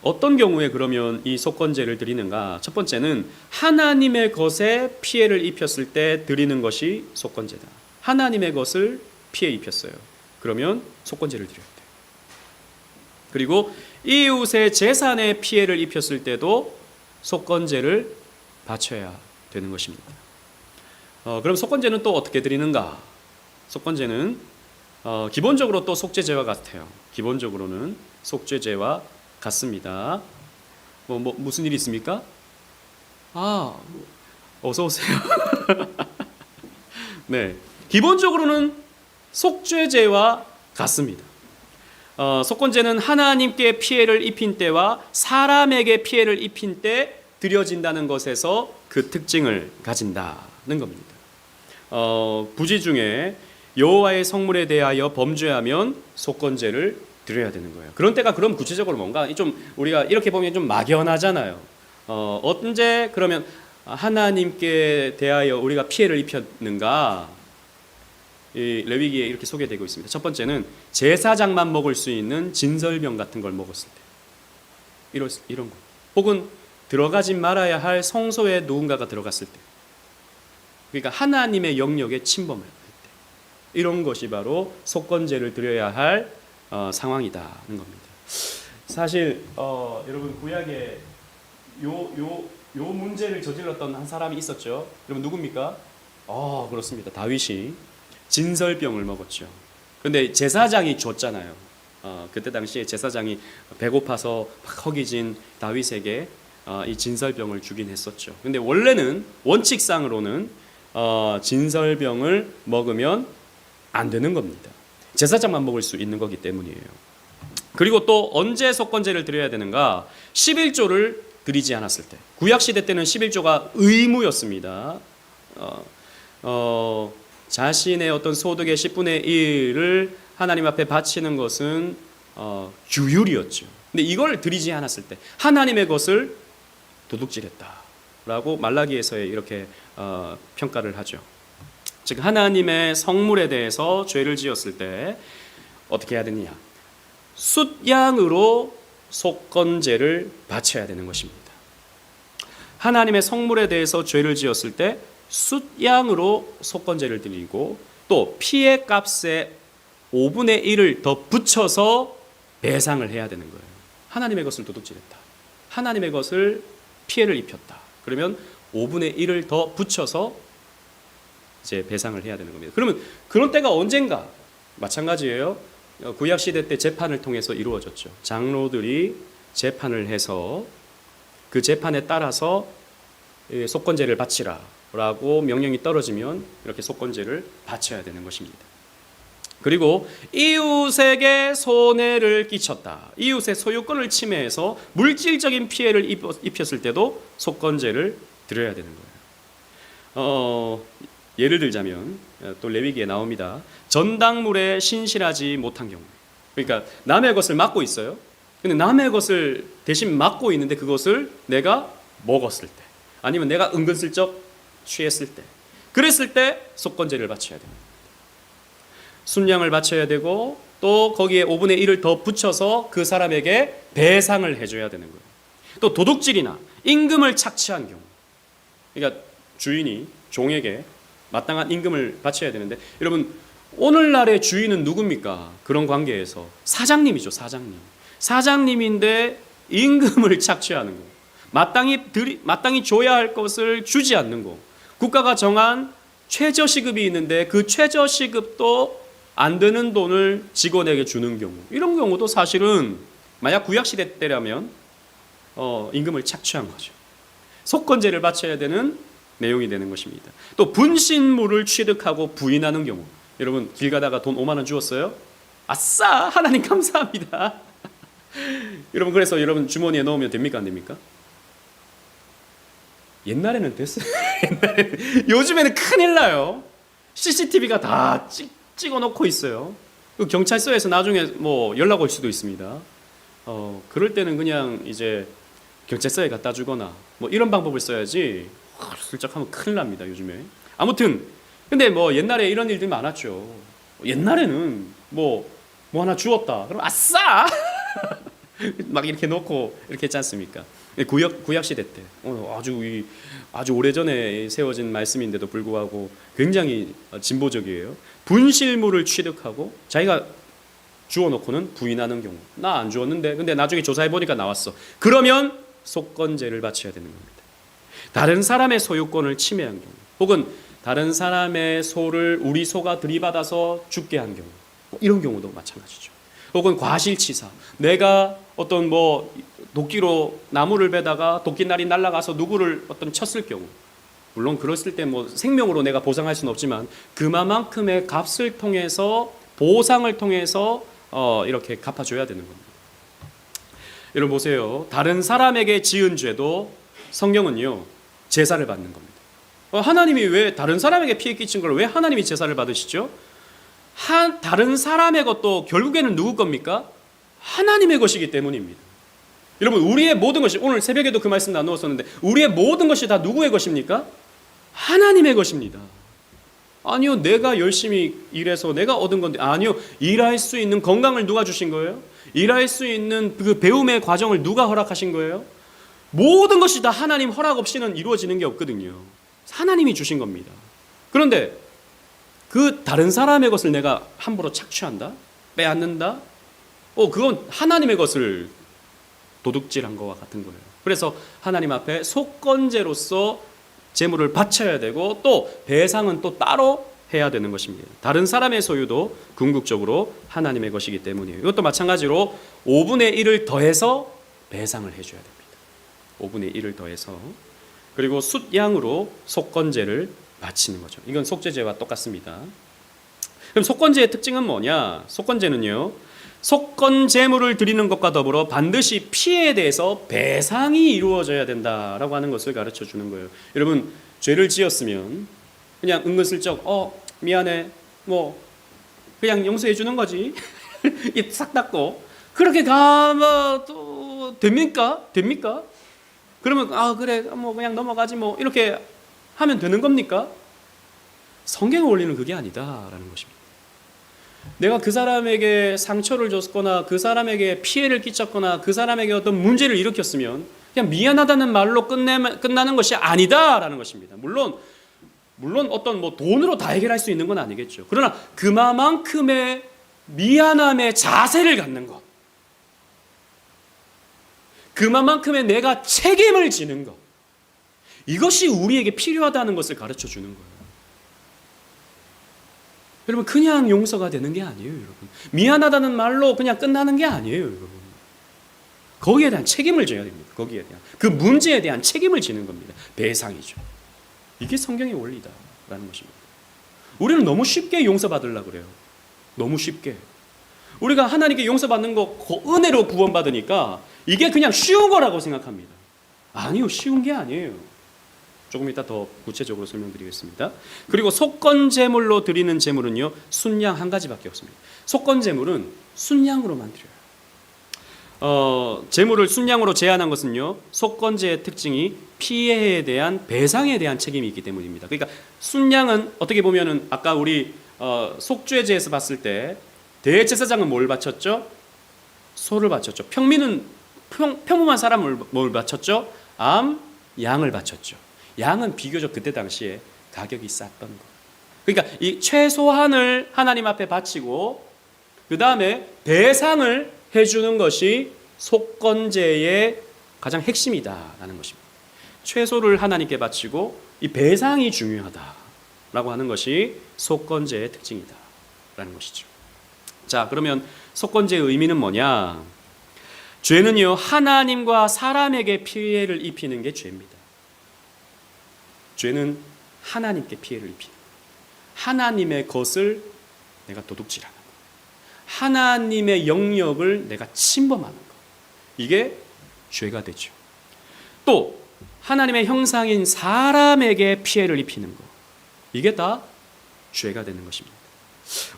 어떤 경우에 그러면 이 속건제를 드리는가? 첫 번째는 하나님의 것에 피해를 입혔을 때 드리는 것이 속건제다. 하나님의 것을 피해 입혔어요. 그러면 속건제를 드려야 돼요. 그리고 이웃의 재산에 피해를 입혔을 때도 속건제를 바쳐야 되는 것입니다. 그럼 속건제는 또 어떻게 드리는가? 속건제는 기본적으로 또 속죄제와 같아요. 기본적으로는 속죄제와 같습니다. 무슨 일이 있습니까? 어서 오세요. 네. 기본적으로는 속죄제와 같습니다. 속건제는 하나님께 피해를 입힌 때와 사람에게 피해를 입힌 때 드려진다는 것에서 그 특징을 가진다는 겁니다. 부지 중에 여호와의 성물에 대하여 범죄하면 속건제를 드려야 되는 거예요. 그런 때가 그럼 구체적으로 뭔가 좀 우리가 이렇게 보면 좀 막연하잖아요. 언제 그러면 하나님께 대하여 우리가 피해를 입혔는가? 이 레위기에 이렇게 소개되고 있습니다. 첫 번째는 제사장만 먹을 수 있는 진설병 같은 걸 먹었을 때, 이런 거. 혹은 들어가지 말아야 할 성소에 누군가가 들어갔을 때, 그러니까 하나님의 영역에 침범을 할 때, 이런 것이 바로 속건제를 드려야 할 상황이다는 겁니다. 사실 여러분 구약에 요 문제를 저질렀던 한 사람이 있었죠. 여러분 누굽니까? 그렇습니다. 다윗이 진설병을 먹었죠. 근데 제사장이 줬잖아요. 그때 당시에 제사장이 배고파서 막 허기진 다윗에게 이 진설병을 주긴 했었죠. 근데 원래는 원칙상으로는 진설병을 먹으면 안 되는 겁니다. 제사장만 먹을 수 있는 거기 때문이에요. 그리고 또 언제 속건제를 드려야 되는가? 11조를 드리지 않았을 때. 구약시대 때는 11조가 의무였습니다. 자신의 어떤 소득의 10분의 1을 하나님 앞에 바치는 것은 규율이었죠. 근데 이걸 드리지 않았을 때 하나님의 것을 도둑질했다라고 말라기에서에 이렇게 평가를 하죠. 즉 하나님의 성물에 대해서 죄를 지었을 때 어떻게 해야 되느냐? 숫양으로 속건제를 바쳐야 되는 것입니다. 하나님의 성물에 대해서 죄를 지었을 때 숫양으로 속건제를 드리고 또 피해 값의 5분의 1을 더 붙여서 배상을 해야 되는 거예요. 하나님의 것을 도둑질했다. 하나님의 것을 피해를 입혔다. 그러면 5분의 1을 더 붙여서 이제 배상을 해야 되는 겁니다. 그러면 그런 때가 언젠가? 마찬가지예요. 구약 시대 때 재판을 통해서 이루어졌죠. 장로들이 재판을 해서 그 재판에 따라서 속건제를 바치라 라고 명령이 떨어지면 이렇게 속건제를 바쳐야 되는 것입니다. 그리고 이웃에게 손해를 끼쳤다. 이웃의 소유권을 침해해서 물질적인 피해를 입혔을 때도 속건제를 드려야 되는 거예요. 예를 들자면 또 레위기에 나옵니다. 전당물에 신실하지 못한 경우. 그러니까 남의 것을 맡고 있어요. 근데 남의 것을 대신 맡고 있는데 그것을 내가 먹었을 때 아니면 내가 은근슬쩍 취했을 때 그랬을 때 속건제를 바쳐야 됩니다. 순양을 바쳐야 되고 또 거기에 5분의 1을 더 붙여서 그 사람에게 배상을 해줘야 되는 거예요. 또 도둑질이나 임금을 착취한 경우, 그러니까 주인이 종에게 마땅한 임금을 바쳐야 되는데 여러분 오늘날의 주인은 누굽니까? 그런 관계에서 사장님이죠. 사장님인데 임금을 착취하는 거, 마땅히 줘야 할 것을 주지 않는 거, 국가가 정한 최저시급이 있는데 그 최저시급도 안 되는 돈을 직원에게 주는 경우, 이런 경우도 사실은 만약 구약시대 때라면 임금을 착취한 거죠. 속건제를 바쳐야 되는 내용이 되는 것입니다. 또 분신물을 취득하고 부인하는 경우, 여러분 길 가다가 돈 5만 원 주었어요? 아싸! 하나님 감사합니다. 여러분 그래서 여러분 주머니에 넣으면 됩니까? 안 됩니까? 옛날에는 됐어요. 요즘에는 큰일 나요. CCTV가 다 찍어놓고 있어요. 경찰서에서 나중에 뭐 연락 올 수도 있습니다. 그럴 때는 그냥 이제 경찰서에 갖다 주거나 뭐 이런 방법을 써야지 슬쩍 하면 큰일 납니다. 요즘에. 아무튼 근데 뭐 옛날에 이런 일들이 많았죠. 옛날에는 뭐 하나 주었다. 그럼 아싸! 막 이렇게 놓고 이렇게 했지 않습니까? 구약 시대 때 아주 오래전에 세워진 말씀인데도 불구하고 굉장히 진보적이에요. 분실물을 취득하고 자기가 주워놓고는 부인하는 경우. 나 안 주웠는데 근데 나중에 조사해 보니까 나왔어. 그러면 속건제를 바쳐야 되는 겁니다. 다른 사람의 소유권을 침해한 경우, 혹은 다른 사람의 소를 우리 소가 들이받아서 죽게 한 경우, 이런 경우도 마찬가지죠. 혹은 과실치사, 내가 어떤 뭐 도끼로 나무를 베다가 도끼날이 날아가서 누구를 어떤 쳤을 경우, 물론 그랬을 때 뭐 생명으로 내가 보상할 수는 없지만 그만큼의 값을 통해서 보상을 통해서 이렇게 갚아줘야 되는 겁니다. 여러분 보세요. 다른 사람에게 지은 죄도 성경은요 제사를 받는 겁니다. 하나님이 왜 다른 사람에게 피해 끼친 걸 왜 하나님이 제사를 받으시죠? 다른 사람의 것도 결국에는 누구 겁니까? 하나님의 것이기 때문입니다. 여러분 우리의 모든 것이 오늘 새벽에도 그 말씀 나누었었는데 우리의 모든 것이 다 누구의 것입니까? 하나님의 것입니다. 아니요 내가 열심히 일해서 내가 얻은 건데 아니요 일할 수 있는 건강을 누가 주신 거예요? 일할 수 있는 그 배움의 과정을 누가 허락하신 거예요? 모든 것이 다 하나님 허락 없이는 이루어지는 게 없거든요. 하나님이 주신 겁니다. 그런데 그 다른 사람의 것을 내가 함부로 착취한다? 빼앗는다? 그건 하나님의 것을 도둑질한 것과 같은 거예요. 그래서 하나님 앞에 속건제로서 제물을 바쳐야 되고 또 배상은 또 따로 해야 되는 것입니다. 다른 사람의 소유도 궁극적으로 하나님의 것이기 때문이에요. 이것도 마찬가지로 5분의 1을 더해서 배상을 해줘야 됩니다. 5분의 1을 더해서 그리고 숫양으로 속건제를 바치는 거죠. 이건 속죄제와 똑같습니다. 그럼 속건제의 특징은 뭐냐? 속건제는요 속건제물을 드리는 것과 더불어 반드시 피해에 대해서 배상이 이루어져야 된다라고 하는 것을 가르쳐 주는 거예요. 여러분 죄를 지었으면 그냥 은근슬쩍 미안해 뭐 그냥 용서해 주는 거지 입 싹 닫고 그렇게 가면 또 됩니까? 그러면 그래 뭐 그냥 넘어가지 뭐 이렇게 하면 되는 겁니까? 성경의 원리는 그게 아니다라는 것입니다. 내가 그 사람에게 상처를 줬거나 그 사람에게 피해를 끼쳤거나 그 사람에게 어떤 문제를 일으켰으면 그냥 미안하다는 말로 끝나는 것이 아니다라는 것입니다. 물론 어떤 뭐 돈으로 다 해결할 수 있는 건 아니겠죠. 그러나 그만큼의 미안함의 자세를 갖는 것, 그만큼의 내가 책임을 지는 것, 이것이 우리에게 필요하다는 것을 가르쳐 주는 거예요. 여러분 그냥 용서가 되는 게 아니에요. 여러분 미안하다는 말로 그냥 끝나는 게 아니에요. 여러분 거기에 대한 책임을 져야 됩니다. 거기에 대한 그 문제에 대한 책임을 지는 겁니다. 배상이죠. 이게 성경의 원리다라는 것입니다. 우리는 너무 쉽게 용서받으려고 그래요. 너무 쉽게 우리가 하나님께 용서받는 거 은혜로 구원받으니까 이게 그냥 쉬운 거라고 생각합니다. 아니요 쉬운 게 아니에요. 조금 이따 더 구체적으로 설명드리겠습니다. 그리고 속건제물로 드리는 제물은요 순양 한 가지밖에 없습니다. 속건제물은 순양으로만 드려요. 제물을 순양으로 제한한 것은요 속건제의 특징이 피해에 대한 배상에 대한 책임이 있기 때문입니다. 그러니까 순양은 어떻게 보면은 아까 우리 속죄제에서 봤을 때 대제사장은 뭘 바쳤죠? 소를 바쳤죠. 평민은 평범한 사람을 뭘 바쳤죠? 양을 바쳤죠. 양은 비교적 그때 당시에 가격이 쌌던 거. 그러니까 이 최소한을 하나님 앞에 바치고 그 다음에 배상을 해주는 것이 속건제의 가장 핵심이다라는 것입니다. 최소를 하나님께 바치고 이 배상이 중요하다라고 하는 것이 속건제의 특징이다라는 것이죠. 자, 그러면 속건제의 의미는 뭐냐? 죄는요 하나님과 사람에게 피해를 입히는 게 죄입니다. 죄는 하나님께 피해를 입히는 거예요. 하나님의 것을 내가 도둑질하는 거예요. 하나님의 영역을 내가 침범하는 거예요. 이게 죄가 되죠. 또 하나님의 형상인 사람에게 피해를 입히는 거, 이게 다 죄가 되는 것입니다.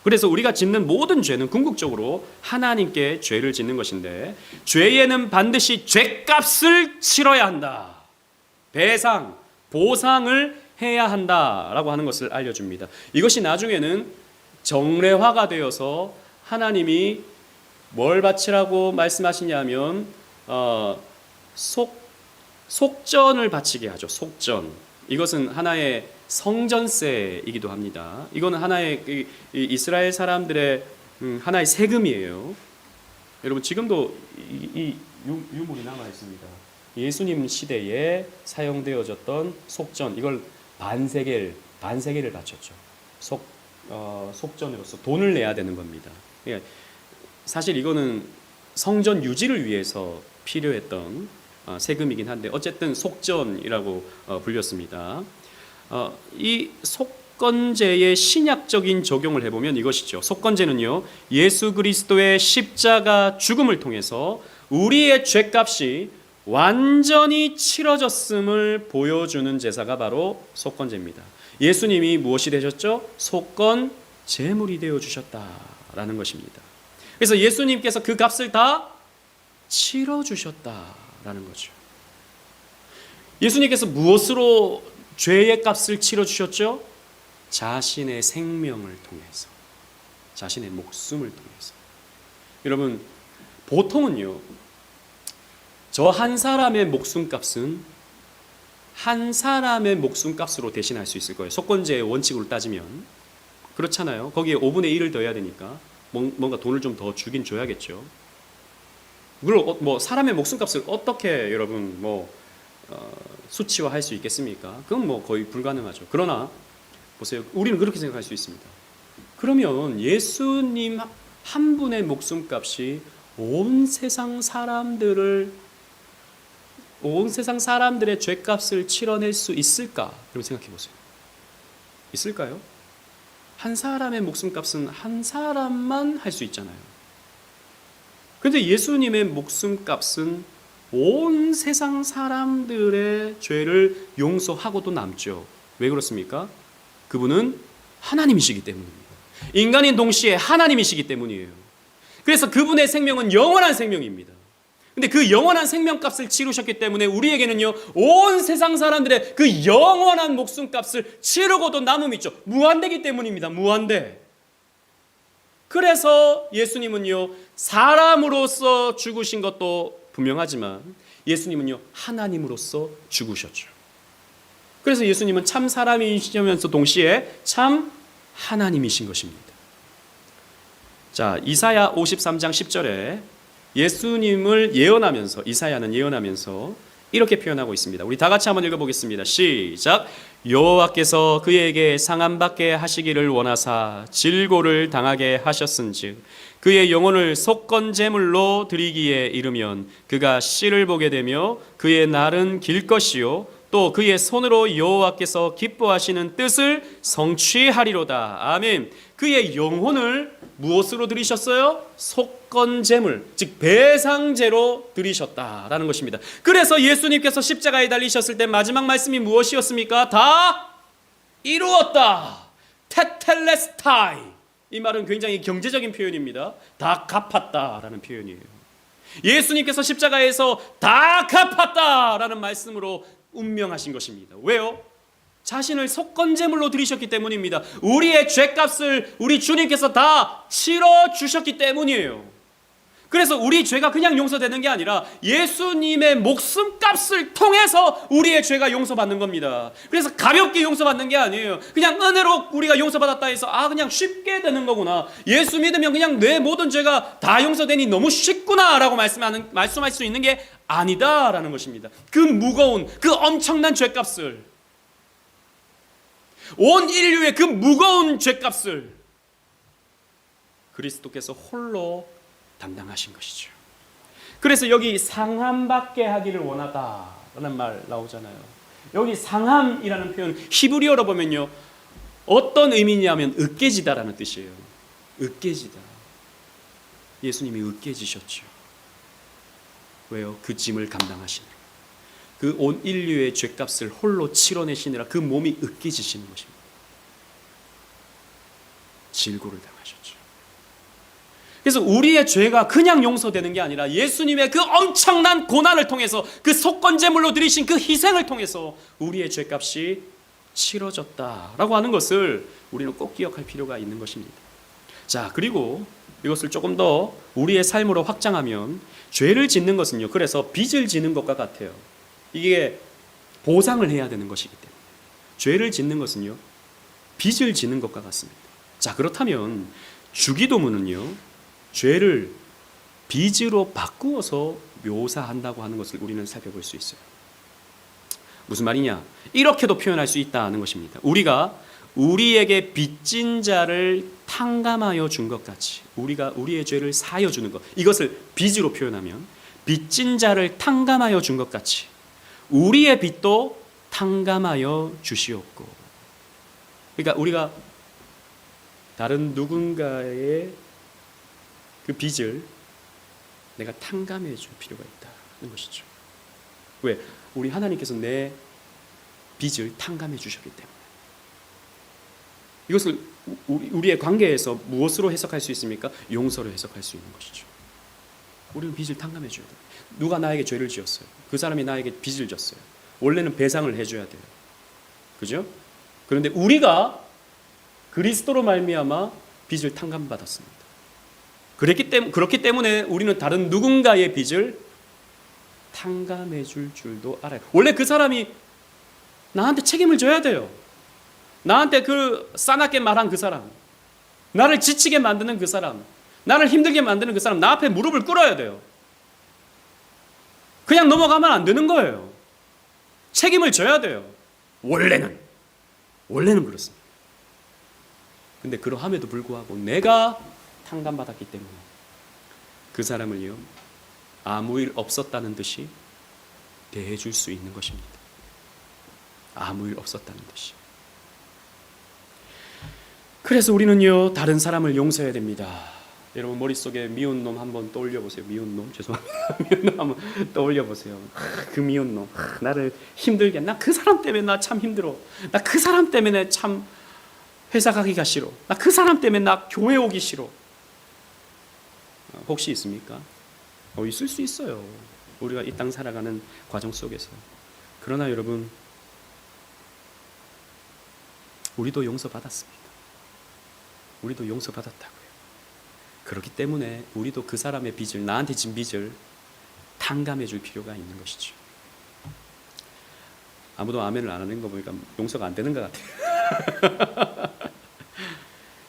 그래서 우리가 짓는 모든 죄는 궁극적으로 하나님께 죄를 짓는 것인데 죄에는 반드시 죄값을 치러야 한다. 배상, 보상을 해야 한다라고 하는 것을 알려줍니다. 이것이 나중에는 정례화가 되어서 하나님이 뭘 바치라고 말씀하시냐면 속전을 바치게 하죠. 속전. 이것은 하나의 성전세이기도 합니다. 이거는 하나의 이스라엘 사람들의 하나의 세금이에요. 여러분 지금도 이 유물이 남아 있습니다. 예수님 시대에 사용되어졌던 속전, 이걸 반세겔을 바쳤죠. 속전으로서 돈을 내야 되는 겁니다. 그러니까 사실 이거는 성전 유지를 위해서 필요했던 세금이긴 한데 어쨌든 속전이라고 불렸습니다. 이 속건제의 신약적인 적용을 해보면 이것이죠. 속건제는요, 예수 그리스도의 십자가 죽음을 통해서 우리의 죄값이 완전히 치러졌음을 보여주는 제사가 바로 속건제입니다. 예수님이 무엇이 되셨죠? 속건 제물이 되어 주셨다라는 것입니다. 그래서 예수님께서 그 값을 다 치러 주셨다라는 거죠. 예수님께서 무엇으로 죄의 값을 치러 주셨죠? 자신의 생명을 통해서, 자신의 목숨을 통해서. 여러분, 보통은요, 저 한 사람의 목숨값은 한 사람의 목숨값으로 대신할 수 있을 거예요. 속건제의 원칙으로 따지면 그렇잖아요. 거기에 5분의 1을 더해야 되니까 뭔가 돈을 좀 더 주긴 줘야겠죠. 물론 뭐 사람의 목숨값을 어떻게 여러분 수치화할 수 있겠습니까? 그건 뭐 거의 불가능하죠. 그러나 보세요, 우리는 그렇게 생각할 수 있습니다. 그러면 예수님 한 분의 목숨값이 온 세상 사람들의 죄값을 치러낼 수 있을까? 여러분 생각해 보세요. 있을까요? 한 사람의 목숨값은 한 사람만 할 수 있잖아요. 그런데 예수님의 목숨값은 온 세상 사람들의 죄를 용서하고도 남죠. 왜 그렇습니까? 그분은 하나님이시기 때문입니다. 인간인 동시에 하나님이시기 때문이에요. 그래서 그분의 생명은 영원한 생명입니다. 근데 그 영원한 생명값을 치르셨기 때문에 우리에게는요, 온 세상 사람들의 그 영원한 목숨값을 치르고도 남음이 있죠. 무한대기 때문입니다. 무한대. 그래서 예수님은요, 사람으로서 죽으신 것도 분명하지만 예수님은요, 하나님으로서 죽으셨죠. 그래서 예수님은 참 사람이시면서 동시에 참 하나님이신 것입니다. 자, 이사야 53장 10절에 예수님을 예언하면서, 이사야는 예언하면서 이렇게 표현하고 있습니다. 우리 다 같이 한번 읽어보겠습니다. 시작. 여호와께서 그에게 상함받게 하시기를 원하사 질고를 당하게 하셨은즉 그의 영혼을 속건제물로 드리기에 이르면 그가 씨를 보게 되며 그의 날은 길 것이요 또 그의 손으로 여호와께서 기뻐하시는 뜻을 성취하리로다. 아멘. 그의 영혼을 무엇으로 드리셨어요? 속건제물, 즉 배상제로 드리셨다라는 것입니다. 그래서 예수님께서 십자가에 달리셨을 때 마지막 말씀이 무엇이었습니까? 다 이루었다. 테텔레스타이. 이 말은 굉장히 경제적인 표현입니다. 다 갚았다라는 표현이에요. 예수님께서 십자가에서 다 갚았다라는 말씀으로 운명하신 것입니다. 왜요? 자신을 속건제물로 드리셨기 때문입니다. 우리의 죄값을 우리 주님께서 다 치러주셨기 때문이에요. 그래서 우리 죄가 그냥 용서되는 게 아니라 예수님의 목숨값을 통해서 우리의 죄가 용서받는 겁니다. 그래서 가볍게 용서받는 게 아니에요. 그냥 은혜로 우리가 용서받았다 해서 그냥 쉽게 되는 거구나. 예수 믿으면 그냥 내 모든 죄가 다 용서되니 너무 쉽구나 라고 말씀할 수 있는 게 아니다라는 것입니다. 그 무거운, 그 엄청난 죄값을, 온 인류의 그 무거운 죄값을 그리스도께서 홀로 담당하신 것이죠. 그래서 여기 상함받게 하기를 원하다라는 말 나오잖아요. 여기 상함이라는 표현 히브리어로 보면요, 어떤 의미냐면 으깨지다라는 뜻이에요. 으깨지다. 예수님이 으깨지셨죠. 왜요? 그 짐을 감당하시느라, 그 온 인류의 죄값을 홀로 치러내시느라 그 몸이 으깨지시는 것입니다. 질고를 당하셨죠. 그래서 우리의 죄가 그냥 용서되는 게 아니라 예수님의 그 엄청난 고난을 통해서, 그 속건제물로 드리신 그 희생을 통해서 우리의 죄값이 치러졌다라고 하는 것을 우리는 꼭 기억할 필요가 있는 것입니다. 자, 그리고 이것을 조금 더 우리의 삶으로 확장하면 죄를 짓는 것은요, 그래서 빚을 지는 것과 같아요. 이게 보상을 해야 되는 것이기 때문에 죄를 짓는 것은요, 빚을 지는 것과 같습니다. 자, 그렇다면 주기도문은요, 죄를 빚으로 바꾸어서 묘사한다고 하는 것을 우리는 살펴볼 수 있어요. 무슨 말이냐? 이렇게도 표현할 수 있다는 것입니다. 우리가 우리에게 빚진 자를 탕감하여 준 것 같이, 우리가 우리의 죄를 사하여 주는 것, 이것을 빚으로 표현하면 빚진 자를 탕감하여 준 것 같이 우리의 빚도 탕감하여 주시옵고. 그러니까 우리가 다른 누군가의 그 빚을 내가 탕감해 줄 필요가 있다는 것이죠. 왜? 우리 하나님께서 내 빚을 탕감해 주셨기 때문에. 이것을 우리의 관계에서 무엇으로 해석할 수 있습니까? 용서로 해석할 수 있는 것이죠. 우리는 빚을 탕감해 줘야 돼요. 누가 나에게 죄를 지었어요. 그 사람이 나에게 빚을 졌어요. 원래는 배상을 해줘야 돼요. 그죠? 그런데 우리가 그리스도로 말미암아 빚을 탕감받았습니다. 그렇기 때문에 우리는 다른 누군가의 빚을 탕감해 줄 줄도 알아요. 원래 그 사람이 나한테 책임을 져야 돼요. 나한테 그 싸납게 말한 그 사람, 나를 지치게 만드는 그 사람, 나를 힘들게 만드는 그 사람, 나 앞에 무릎을 꿇어야 돼요. 그냥 넘어가면 안 되는 거예요. 책임을 져야 돼요. 원래는 그렇습니다. 근데 그러함에도 불구하고 내가 탕감받았기 때문에 그 사람을요, 아무 일 없었다는 듯이 대해줄 수 있는 것입니다. 아무 일 없었다는 듯이. 그래서 우리는요, 다른 사람을 용서해야 됩니다. 여러분 머릿속에 미운 놈 한번 떠올려 보세요. 미운 놈, 죄송합니다. 미운 놈 한번 떠올려 보세요. 그 미운 놈, 나를 힘들게, 나 그 사람 때문에 나 참 힘들어. 나 그 사람 때문에 참 회사 가기가 싫어. 나 그 사람 때문에 나 교회 오기 싫어. 혹시 있습니까? 있을 수 있어요. 우리가 이 땅 살아가는 과정 속에서. 그러나 여러분, 우리도 용서받았습니다. 우리도 용서받았다고요. 그렇기 때문에 우리도 그 사람의 빚을, 나한테 진 빚을 탕감해 줄 필요가 있는 것이죠. 아무도 아멘을 안 하는 거 보니까 용서가 안 되는 것 같아요.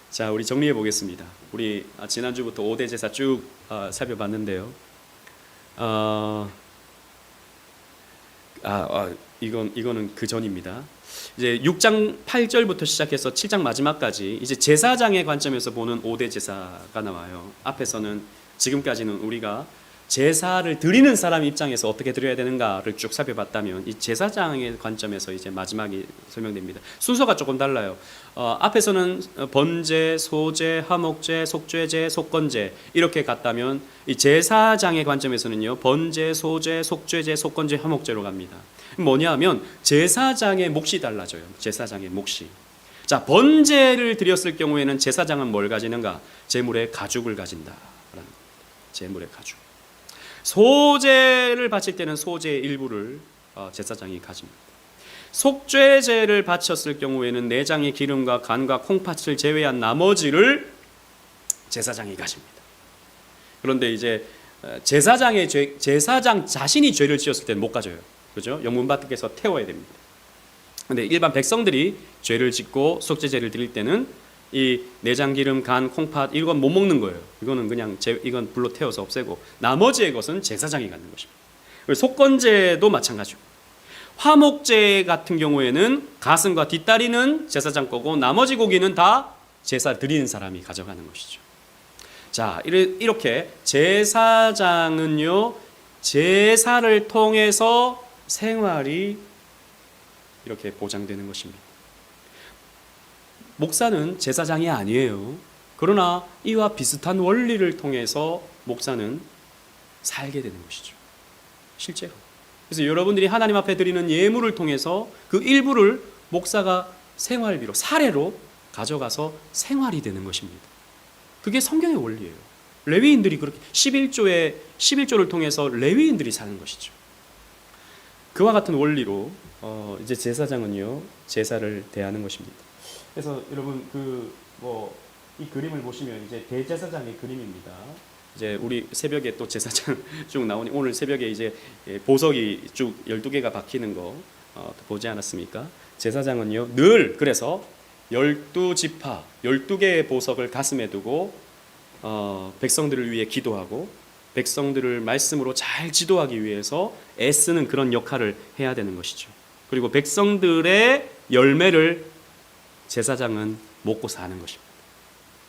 자, 우리 정리해 보겠습니다. 우리 지난주부터 5대 제사 쭉 살펴봤는데요. 이거는 그 전입니다. 이제 6장 8절부터 시작해서 7장 마지막까지 이제 제사장의 관점에서 보는 5대 제사가 나와요. 앞에서는 지금까지는 우리가 제사를 드리는 사람 입장에서 어떻게 드려야 되는가를 쭉 살펴봤다면 이 제사장의 관점에서 이제 마지막이 설명됩니다. 순서가 조금 달라요. 앞에서는 번제, 소제, 화목제, 속죄제, 속건제 이렇게 갔다면 이 제사장의 관점에서는요, 번제, 소제, 속죄제, 속건제, 화목제로 갑니다. 뭐냐면 제사장의 몫이 달라져요. 제사장의 몫이. 자, 번제를 드렸을 경우에는 제사장은 뭘 가지는가? 제물의 가죽을 가진다라는 겁니다. 제물의 가죽. 소제를 바칠 때는 소제의 일부를 제사장이 가집니다. 속죄제를 바쳤을 경우에는 내장의 기름과 간과 콩팥을 제외한 나머지를 제사장이 가집니다. 그런데 이제 제사장 자신이 죄를 지었을 때는 못 가져요. 그죠? 영문 밖에서 태워야 됩니다. 근데 일반 백성들이 죄를 짓고 속죄제를 드릴 때는 이 내장, 기름, 간, 콩팥 이건 못 먹는 거예요. 이거는 그냥 이건 불로 태워서 없애고 나머지의 것은 제사장이 갖는 것입니다. 속건제도 마찬가지고 화목제 같은 경우에는 가슴과 뒷다리는 제사장 거고 나머지 고기는 다 제사 드리는 사람이 가져가는 것이죠. 자, 이렇게 제사장은요, 제사를 통해서 생활이 이렇게 보장되는 것입니다. 목사는 제사장이 아니에요. 그러나 이와 비슷한 원리를 통해서 목사는 살게 되는 것이죠. 실제로. 그래서 여러분들이 하나님 앞에 드리는 예물을 통해서 그 일부를 목사가 생활비로, 사례로 가져가서 생활이 되는 것입니다. 그게 성경의 원리예요. 레위인들이 그렇게 11조를 통해서 레위인들이 사는 것이죠. 그와 같은 원리로 이제 제사장은요, 제사를 대하는 것입니다. 그래서 여러분 이 그림을 보시면 이제 대제사장의 그림입니다. 이제 우리 새벽에 또 제사장 쭉 나오니 오늘 새벽에 이제 보석이 쭉 12개가 박히는 거 보지 않았습니까? 제사장은요, 늘 그래서 12지파 12개의 보석을 가슴에 두고 백성들을 위해 기도하고 백성들을 말씀으로 잘 지도하기 위해서 애쓰는 그런 역할을 해야 되는 것이죠. 그리고 백성들의 열매를 제사장은 먹고 사는 것입니다.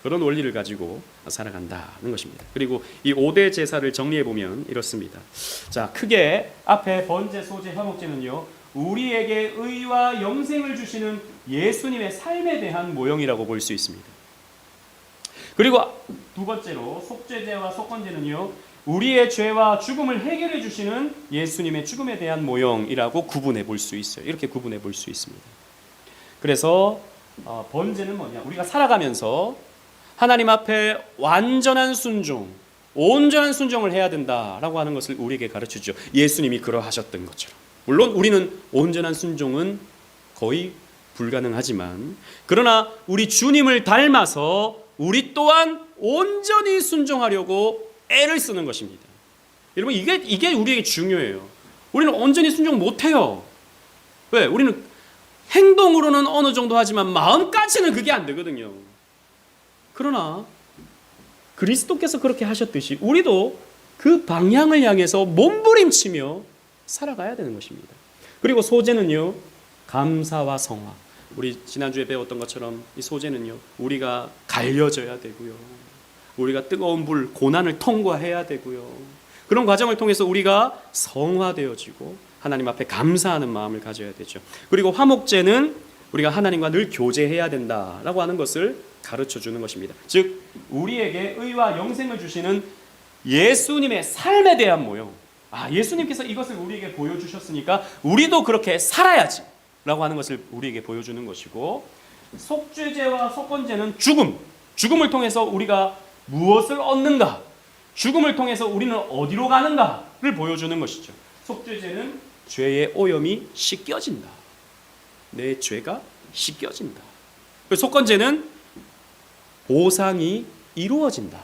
그런 원리를 가지고 살아간다는 것입니다. 그리고 이 5대 제사를 정리해 보면 이렇습니다. 자, 크게 앞에 번제, 소제, 화목제는요, 우리에게 의와 영생을 주시는 예수님의 삶에 대한 모형이라고 볼 수 있습니다. 그리고 두 번째로 속죄제와 속건제는요, 우리의 죄와 죽음을 해결해 주시는 예수님의 죽음에 대한 모형이라고 구분해 볼 수 있어요. 이렇게 구분해 볼 수 있습니다. 그래서 번제는 뭐냐? 우리가 살아가면서 하나님 앞에 완전한 순종, 온전한 순종을 해야 된다라고 하는 것을 우리에게 가르치죠. 예수님이 그러하셨던 것처럼. 물론 우리는 온전한 순종은 거의 불가능하지만, 그러나 우리 주님을 닮아서 우리 또한 온전히 순종하려고 애를 쓰는 것입니다. 여러분, 이게 우리에게 중요해요. 우리는 온전히 순종 못해요. 왜? 우리는 행동으로는 어느 정도 하지만 마음까지는 그게 안 되거든요. 그러나 그리스도께서 그렇게 하셨듯이 우리도 그 방향을 향해서 몸부림치며 살아가야 되는 것입니다. 그리고 소제는요, 감사와 성화. 우리 지난주에 배웠던 것처럼 이 소제는요, 우리가 갈려져야 되고요, 우리가 뜨거운 불, 고난을 통과해야 되고요, 그런 과정을 통해서 우리가 성화되어지고 하나님 앞에 감사하는 마음을 가져야 되죠. 그리고 화목제는 우리가 하나님과 늘 교제해야 된다라고 하는 것을 가르쳐 주는 것입니다. 즉 우리에게 의와 영생을 주시는 예수님의 삶에 대한 모형. 예수님께서 이것을 우리에게 보여주셨으니까 우리도 그렇게 살아야지 라고 하는 것을 우리에게 보여주는 것이고, 속죄제와 속건제는 죽음을 통해서 우리가 무엇을 얻는가, 죽음을 통해서 우리는 어디로 가는가를 보여주는 것이죠. 속죄제는 죄의 오염이 씻겨진다. 내 죄가 씻겨진다. 속건제는 보상이 이루어진다.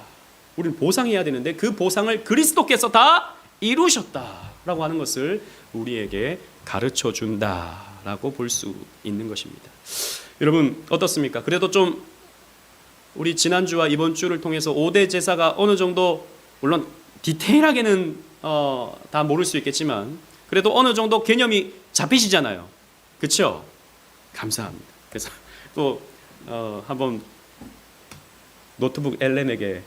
우리는 보상해야 되는데 그 보상을 그리스도께서 다 이루셨다라고 하는 것을 우리에게 가르쳐 준다라고 볼 수 있는 것입니다. 여러분 어떻습니까? 그래도 좀 우리 지난주와 이번 주를 통해서 5대 제사가 어느 정도, 물론 디테일하게는 다 모를 수 있겠지만 그래도 어느 정도 개념이 잡히시잖아요. 그렇죠? 감사합니다. 그래서 또 한번 노트북 엘렌에게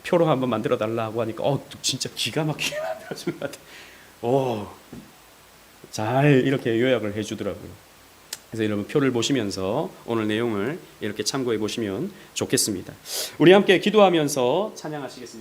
표로 한번 만들어 달라고 하니까 진짜 기가 막히게 만들어준 것 같아요. 잘 이렇게 요약을 해주더라고요. 그래서 여러분 표를 보시면서 오늘 내용을 이렇게 참고해 보시면 좋겠습니다. 우리 함께 기도하면서 찬양하시겠습니다.